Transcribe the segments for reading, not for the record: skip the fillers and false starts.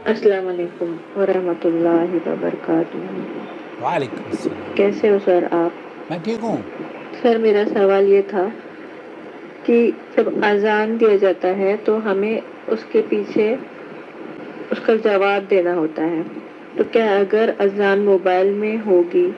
السلام علیکم ورحمۃ اللہ وبرکاتہ۔ وعلیکم السلام۔ کیسے ہو سر آپ؟ میں ٹھیک ہوں۔ سر میرا سوال یہ تھا کہ جب اذان دیا جاتا ہے تو ہمیں اس کے پیچھے اس کا جواب دینا ہوتا ہے، تو کیا اگر اذان موبائل میں ہوگی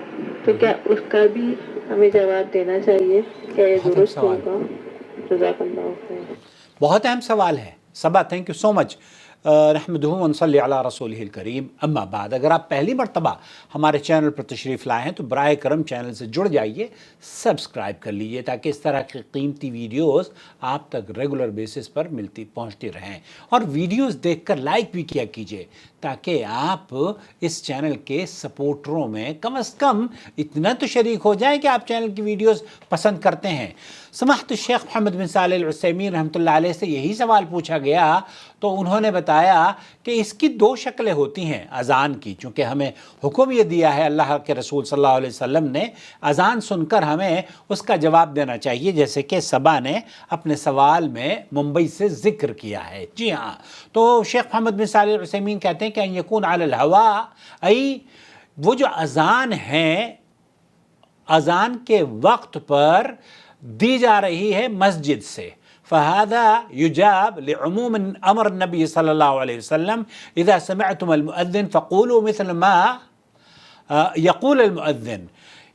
تو کیا اس کا بھی ہمیں جواب دینا چاہیے؟ کیا یہ بہت اہم درست سوال، ہوگا؟ جزاک اللہ خیر۔ بہت اہم سوال ہے صبا، تھینک یو سو مچ۔ نحمدہ ونصلی علی رسولہ الکریم، اما بعد، اگر آپ پہلی مرتبہ ہمارے چینل پر تشریف لائے ہیں تو برائے کرم چینل سے جڑ جائیے، سبسکرائب کر لیجیے تاکہ اس طرح کی قیمتی ویڈیوز آپ تک ریگولر بیسس پر پہنچتی رہیں، اور ویڈیوز دیکھ کر لائک بھی کیا کیجیے تاکہ آپ اس چینل کے سپورٹروں میں کم از کم اتنا تو شریک ہو جائیں کہ آپ چینل کی ویڈیوز پسند کرتے ہیں۔ سماحت الشیخ محمد بن صالح العثیمین رحمۃ اللہ علیہ سے یہی سوال پوچھا گیا تو انہوں نے بتایا کہ اس کی دو شکلیں ہوتی ہیں اذان کی، چونکہ ہمیں حکم یہ دیا ہے اللہ کے رسول صلی اللہ علیہ وسلم نے، اذان سن کر ہمیں اس کا جواب دینا چاہیے، جیسے کہ صبا نے اپنے سوال میں ممبئی سے ذکر کیا ہے۔ جی ہاں، تو شیخ محمد بن صالح العثیمین کہتے ہیں کہ ان یکون علی الہوا، ای وہ جو اذان ہے، اذان کے وقت پر دی جا رہی ہے مسجد سے، فهذا يجاب لعموم امر النبی صلی اللہ علیہ وسلم اذا سمعتم المؤذن فقولوا مثل ما یقول المؤذن۔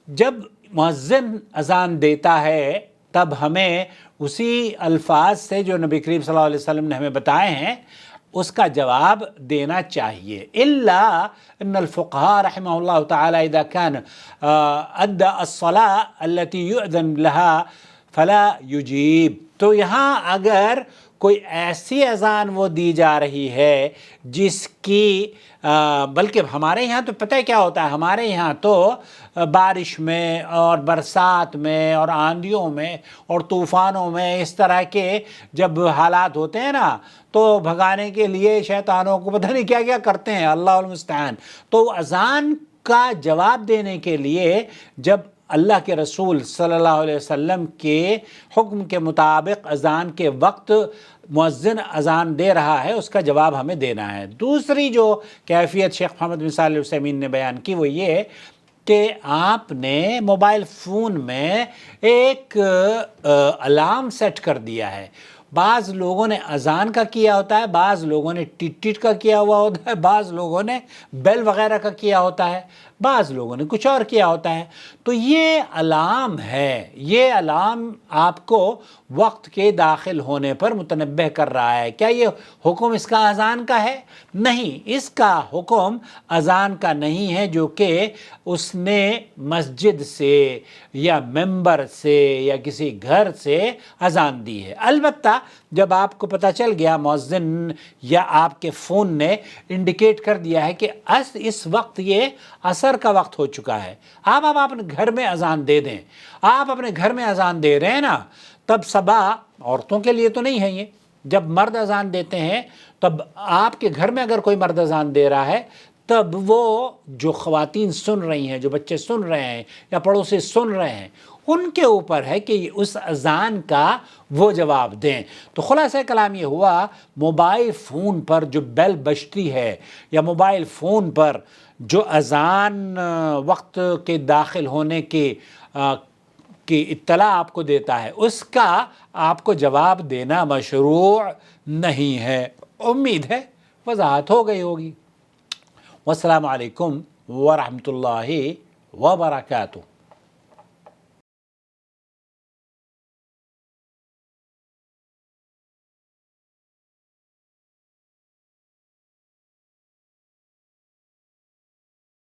جب مؤذن اذان دیتا ہے تب ہمیں اسی الفاظ سے جو نبی کریم صلی اللہ علیہ وسلم نے ہمیں بتائے ہیں اس کا جواب دینا چاہیے، الا ان الفقهاء رحمہ اللہ تعالی اذا كان ادى الصلاة التي يؤذن لها فلا يجيب۔ تو یہاں اگر کوئی ایسی اذان وہ دی جا رہی ہے جس کی بلکہ ہمارے یہاں تو پتہ ہے کیا ہوتا ہے، ہمارے یہاں تو بارش میں اور برسات میں اور آندھیوں میں اور طوفانوں میں اس طرح کے جب حالات ہوتے ہیں نا تو بھگانے کے لیے شیطانوں کو پتہ نہیں کیا کیا کرتے ہیں، اللہ المستعان۔ تو اذان کا جواب دینے کے لیے جب اللہ کے رسول صلی اللہ علیہ وسلم کے حکم کے مطابق اذان کے وقت مؤذن اذان دے رہا ہے اس کا جواب ہمیں دینا ہے۔ دوسری جو کیفیت شیخ محمد بن صالح العثیمین نے بیان کی وہ یہ کہ آپ نے موبائل فون میں ایک الارم سیٹ کر دیا ہے۔ بعض لوگوں نے اذان کا کیا ہوتا ہے، بعض لوگوں نے ٹٹ ٹٹ کا کیا ہوا ہوتا ہے، بعض لوگوں نے بیل وغیرہ کا کیا ہوتا ہے، بعض لوگوں نے کچھ اور کیا ہوتا ہے۔ تو یہ الارم ہے، یہ الارم آپ کو وقت کے داخل ہونے پر متنبہ کر رہا ہے۔ کیا یہ حکم اس کا اذان کا ہے؟ نہیں، اس کا حکم اذان کا نہیں ہے، جو کہ اس نے مسجد سے یا ممبر سے یا کسی گھر سے اذان دی ہے۔ البتہ جب آپ کو پتہ چل گیا، مؤذن یا آپ کے فون نے انڈیکیٹ کر دیا ہے کہ اس وقت یہ عصر کا وقت ہو چکا ہے، آپ اپنے گھر میں اذان دے دیں، آپ اپنے گھر میں اذان دے رہے ہیں نا، تب صبا عورتوں کے لیے تو نہیں ہے یہ، جب مرد اذان دیتے ہیں تب آپ کے گھر میں اگر کوئی مرد اذان دے رہا ہے تب وہ جو خواتین سن رہی ہیں، جو بچے سن رہے ہیں یا پڑوسی سن رہے ہیں، ان کے اوپر ہے کہ اس اذان کا وہ جواب دیں۔ تو خلاصہ کلام یہ ہوا، موبائل فون پر جو بیل بجتی ہے یا موبائل فون پر جو اذان وقت کے داخل ہونے کی اطلاع آپ کو دیتا ہے، اس کا آپ کو جواب دینا مشروع نہیں ہے۔ امید ہے وضاحت ہو گئی ہوگی۔ والسلام علیکم ورحمۃ اللہ وبرکاتہ۔